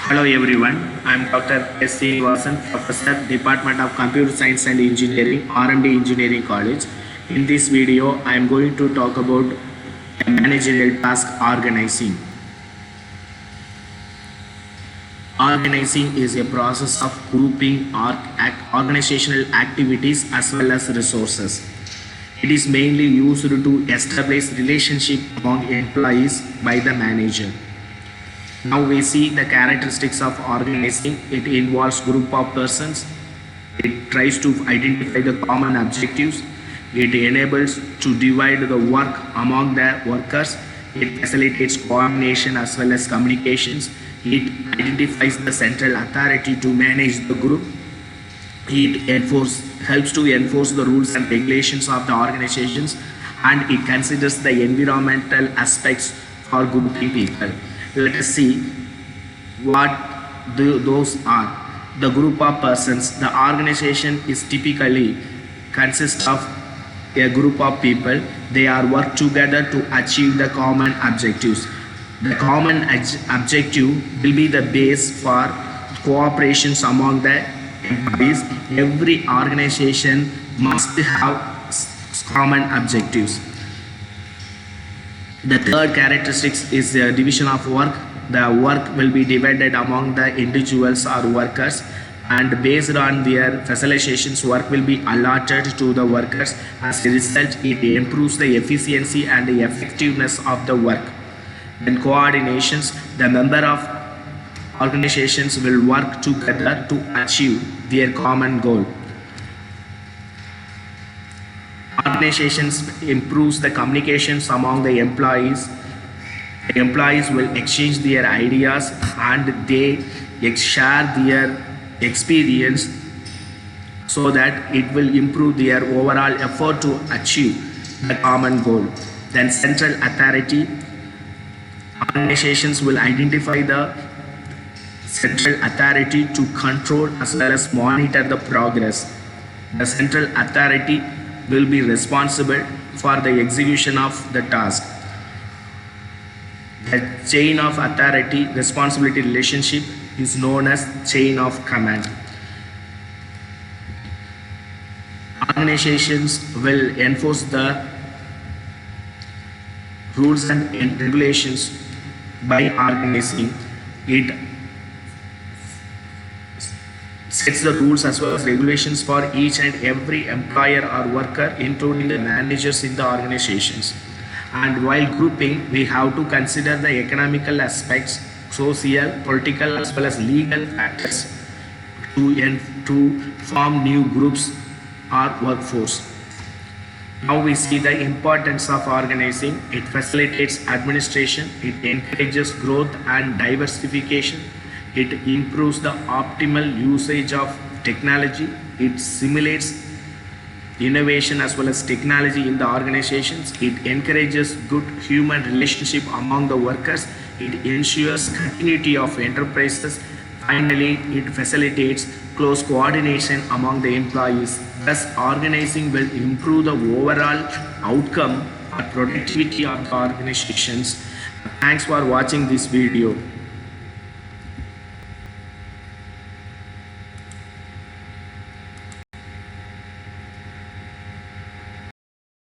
Hello everyone, I am Dr. S.Srinivasan, Professor, Department of Computer Science and Engineering, RMDEC Engineering College. In this video, I am going to talk about a managerial task organizing. Organizing is a process of grouping organizational activities as well as resources. It is mainly used to establish relationship among employees by the manager. Now we see the characteristics of organizing. It involves group of persons. It tries to identify the common objectives. It enables to divide the work among the workers. It facilitates coordination as well as communications. It identifies the central authority to manage the group. It helps to enforce the rules and regulations of the organizations, and it considers the environmental aspects for grouping people. Let us see what those are. The group of persons. The organization is typically consists of a group of people. They are work together to achieve the common objectives. The common objective will be the base for cooperations among the employees. Every organization must have common objectives. The third characteristics is the division of work. The work will be divided among the individuals or workers, and based on their facilitations, work will be allotted to the workers. As a result, it improves the efficiency and the effectiveness of the work. Then coordinations. The member of organizations will work together to achieve their common goal. Organizations improves the communications among the employees. The employees will exchange their ideas and they share their experience so that it will improve their overall effort to achieve the common goal. Then central authority. Organizations will identify the central authority to control as well as monitor the progress. The central authority will be responsible for the execution of the task. The chain of authority responsibility relationship is known as chain of command. Organizations will enforce the rules and regulations by organizing. It sets the rules as well as regulations for each and every employer or worker, including the managers in the organizations. And while grouping, we have to consider the economical aspects, social, political as well as legal factors to form new groups or workforce. Now we see the importance of organizing. It facilitates administration, it encourages growth and diversification. It improves the optimal usage of technology. It simulates innovation as well as technology in the organizations. It encourages good human relationship among the workers. It ensures continuity of enterprises. Finally, it facilitates close coordination among the employees. Thus, organizing will improve the overall outcome or productivity of the organizations. Thanks for watching this video.